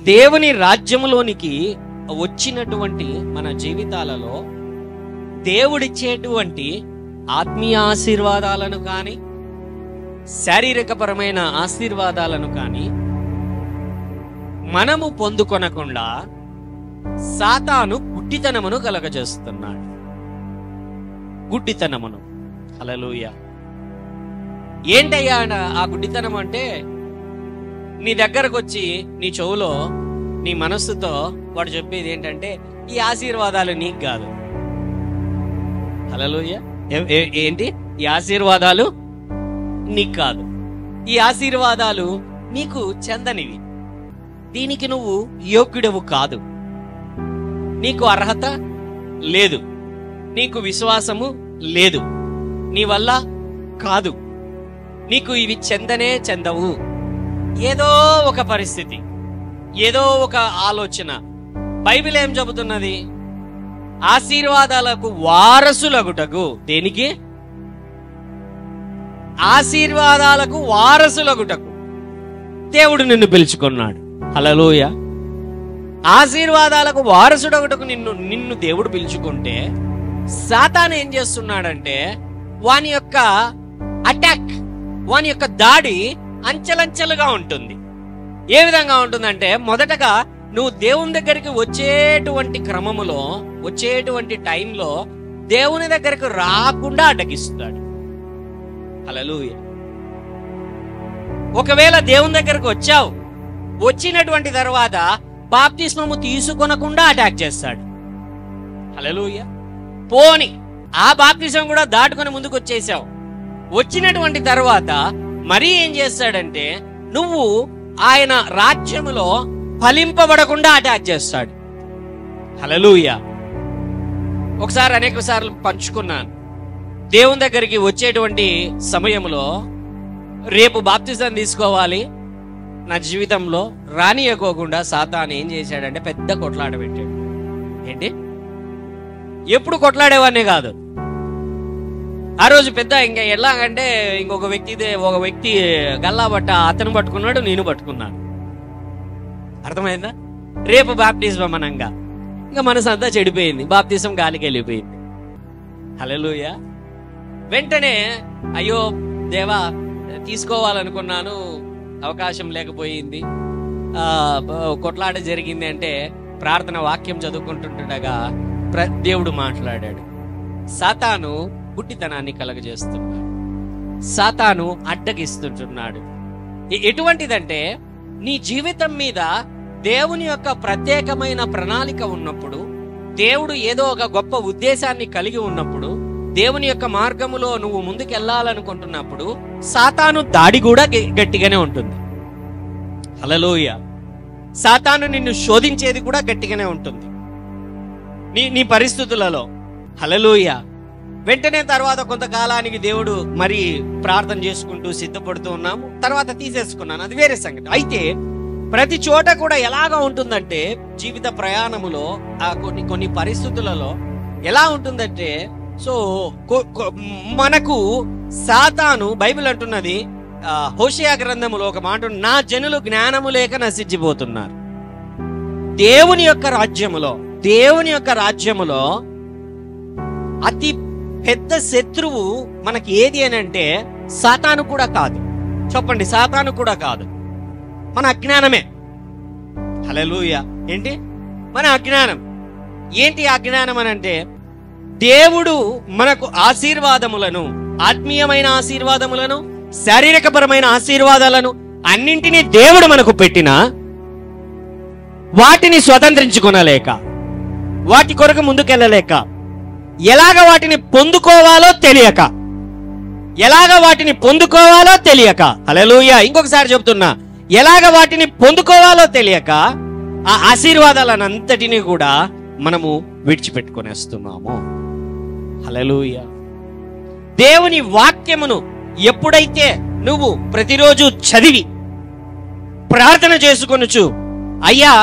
దేవుని రాజ్యములోనికి వచ్చినటువంటి మన జీవితాలలో దేవుడిచ్చేటువంటి ఆత్మీయ ఆశీర్వాదాలను కానీ శారీరకపరమైన ఆశీర్వాదాలను కానీ మనము పొందుకొనకుండా సాతాను గుడ్డితనమును కలగజేస్తున్నాడు. గుడ్డితనమును. హల్లెలూయా. ఏంటయ్యా ఆ గుడ్డితనం అంటే, నీ దగ్గరకు వచ్చి నీ చెవులో నీ మనస్సుతో వాడు చెప్పేది ఏంటంటే, ఈ ఆశీర్వాదాలు నీకు కాదు. హల్లెలూయా. ఏంటి? ఈ ఆశీర్వాదాలు నీకు కాదు, ఈ ఆశీర్వాదాలు నీకు చెందనివి, దీనికి నువ్వు యోగ్యుడవు కాదు, నీకు అర్హత లేదు, నీకు విశ్వాసము లేదు, నీ వల్ల కాదు, నీకు ఇవి చెందవు. ఏదో ఒక పరిస్థితి, ఏదో ఒక ఆలోచన. బైబిల్ ఏం చెబుతున్నది? ఆశీర్వాదాలకు వారసులగుటకు. దేనికి? ఆశీర్వాదాలకు వారసులగుటకు దేవుడు నిన్ను పిలుచుకున్నాడు. హల్లెలూయా. ఆశీర్వాదాలకు వారసుడగుటకు నిన్ను దేవుడు పిలుచుకుంటే, సాతాను ఏం చేస్తున్నాడంటే, వాని యొక్క అటాక్, వాని యొక్క దాడి అంచెలంచెలుగా ఉంటుంది. ఏ విధంగా ఉంటుందంటే, మొదటగా నువ్వు దేవుని దగ్గరికి వచ్చేటువంటి క్రమములో, వచ్చేటువంటి టైంలో దేవుని దగ్గరకు రాకుండా అడ్డగిస్తాడు. హల్లెలూయా. ఒకవేళ దేవుని దగ్గరకు వచ్చావు, వచ్చినటువంటి తర్వాత బాప్తిస్మము తీసుకొనకుండా అటాక్ చేస్తాడు. హల్లెలూయా. పోని ఆ బాప్తిస్మం కూడా దాటుకొని ముందుకు వచ్చేసావు, వచ్చినటువంటి తర్వాత మరీ ఏం చేస్తాడంటే, నువ్వు ఆయన రాజ్యములో ఫలింపబడకుండా అటాక్ చేస్తాడు. హల్లెలూయా. ఒకసారి అనేక సార్లు పంచుకున్నాను. దేవుని దగ్గరికి వచ్చేటువంటి సమయంలో, రేపు బాప్తిజం తీసుకోవాలి, నా జీవితంలో రానియకోకుండా సాతాను ఏం చేశాడంటే పెద్ద కొట్లాట పెట్టాడు. ఏంటి? ఎప్పుడు కొట్లాడేవాడినే కాదు, ఆ రోజు పెద్ద ఇంకా ఎలాగంటే, ఒక వ్యక్తి గల్లాబట్ట అతను పట్టుకున్నాడు, నేను పట్టుకున్నాను. అర్థమైందా? రేపు బాప్టిజం అనంగా ఇంకా మనసు అంతా చెడిపోయింది, బాప్తిజం గాలికి వెళ్ళిపోయింది. హల్లెలూయా. వెంటనే అయ్యో దేవా, తీసుకోవాలనుకున్నాను, అవకాశం లేకపోయింది, కొట్లాట జరిగింది అంటే ప్రార్థన వాక్యం చదువుకుంటుండగా దేవుడు మాట్లాడాడు. సాతాను గుడ్డితనాన్ని కలగజేస్తున్నాడు, సాతాను అడ్డగిస్తుంటున్నాడు. ఎటువంటిదంటే, నీ జీవితం మీద దేవుని యొక్క ప్రత్యేకమైన ప్రణాళిక ఉన్నప్పుడు, దేవుడు ఏదో ఒక గొప్ప ఉద్దేశాన్ని కలిగి ఉన్నప్పుడు, దేవుని యొక్క మార్గములో నువ్వు ముందుకెళ్లాలనుకుంటున్నప్పుడు సాతాను దాడి కూడా గట్టిగానే ఉంటుంది. హల్లెలూయా. సాతాను నిన్ను శోధించేది కూడా గట్టిగానే ఉంటుంది నీ పరిస్థితులలో. హల్లెలూయా. వెంటనే తర్వాత కొంతకాలానికి దేవుడు మరి ప్రార్థన చేసుకుంటూ సిద్ధపడుతూ ఉన్నాము, తర్వాత తీసేసుకున్నాను, అది వేరే సంగతి. అయితే ప్రతి చోట కూడా ఎలాగా ఉంటుందంటే, జీవిత ప్రయాణములో కొన్ని పరిస్థితులలో ఎలా ఉంటుందంటే, సో మనకు సాతాను, బైబిల్ అంటున్నది, హోషేయ గ్రంథములో ఒక మాట, నా జనులు జ్ఞానము లేక నశించిపోతున్నారు. దేవుని యొక్క రాజ్యములో అతి పెద్ద శత్రువు మనకి ఏది అని అంటే, సాతాను కూడా కాదు. చెప్పండి, సాతాను కూడా కాదు, మన అజ్ఞానమే. హల్లెలూయా. ఏంటి? మన అజ్ఞానం. ఏంటి అజ్ఞానం అని అంటే, దేవుడు మనకు ఆశీర్వాదములను, ఆత్మీయమైన ఆశీర్వాదములను, శారీరకపరమైన ఆశీర్వాదాలను అన్నింటినీ దేవుడు మనకు పెట్టినా వాటిని స్వతంత్రించుకొనలేక, వాటి కొరకు ముందుకెళ్ళలేక, ఎలాగ వాటిని పొందుకోవాలో తెలియక, హల్లెలూయా. ఇంకొకసారి చెప్తున్నా, ఎలాగ వాటిని పొందుకోవాలో తెలియక ఆ ఆశీర్వాదాలనంతటినీ కూడా మనము విడిచిపెట్టుకునేస్తున్నాము. హల్లెలూయా. దేవుని వాక్యమును ఎప్పుడైతే నువ్వు ప్రతిరోజు చదివి ప్రార్థన చేసుకొనుచు, అయ్యా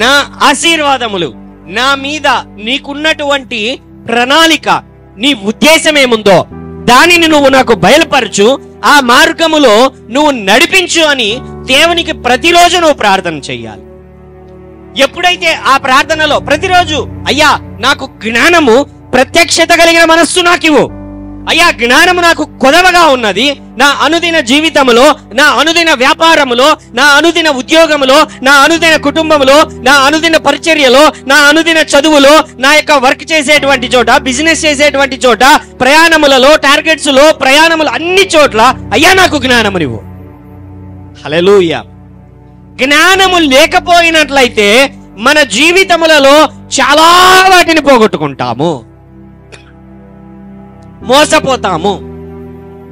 నా ఆశీర్వాదములు, నా మీద నీకున్నటువంటి ప్రణాళిక, నీ ఉద్దేశం ఏముందో దానిని నువ్వు నాకు బయలుపరచు, ఆ మార్గములో నువ్వు నడిపించు అని దేవునికి ప్రతిరోజు నువ్వు ప్రార్థన చెయ్యాలి. ఎప్పుడైతే ఆ ప్రార్థనలో ప్రతిరోజు అయ్యా నాకు జ్ఞానము ప్రత్యక్షత కలిగిన మనస్సు నాకివ్వు, అయ్యా జ్ఞానము నాకు కొదవగా ఉన్నది, నా అనుదిన జీవితములో, నా అనుదిన వ్యాపారములో, నా అనుదిన ఉద్యోగములో, నా అనుదిన కుటుంబములో, నా అనుదిన పరిచర్యలో, నా అనుదిన చదువులో, నా యొక్క వర్క్ చేసేటువంటి చోట, బిజినెస్ చేసేటువంటి చోట, ప్రయాణములలో, టార్గెట్స్ లో, ప్రయాణములు అన్ని చోట్ల అయ్యా నాకు జ్ఞానము నీవు. హల్లెలూయా. జ్ఞానము లేకపోయినట్లయితే మన జీవితములలో చాలా వాటిని పోగొట్టుకుంటాము, మోసపోతాము,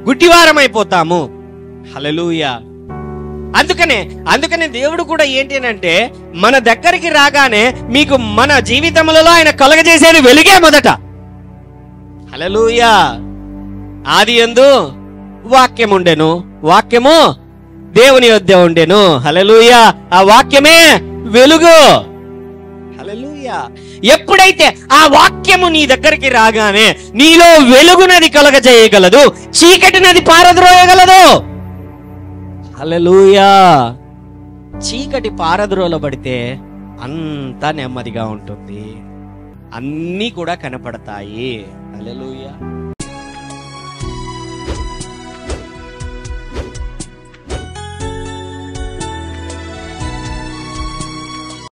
గుడ్డివారమైపోతాము. హల్లెలూయా. అందుకనే దేవుడు కూడా ఏంటి అంటే మన దగ్గరికి రాగానే మీకు మన జీవితములలో ఆయన కలగజేసేది వెలుగే మొదట. హల్లెలూయా. ఆదియందు వాక్యం ఉండెను, వాక్యము దేవుని యొద్ద ఉండెను. హల్లెలూయా. ఆ వాక్యమే వెలుగు. హల్లెలూయా. ఎప్పుడైతే ఆ వాక్యము నీ దగ్గరికి రాగానే నీలో వెలుగునది కలగజేయగలదు, చీకటినది పారద్రోయగలదు. హల్లెలూయా. చీకటి పారద్రోలబడితే అంతా నెమ్మదిగా ఉంటుంది, అన్నీ కూడా కనపడతాయి. హల్లెలూయా.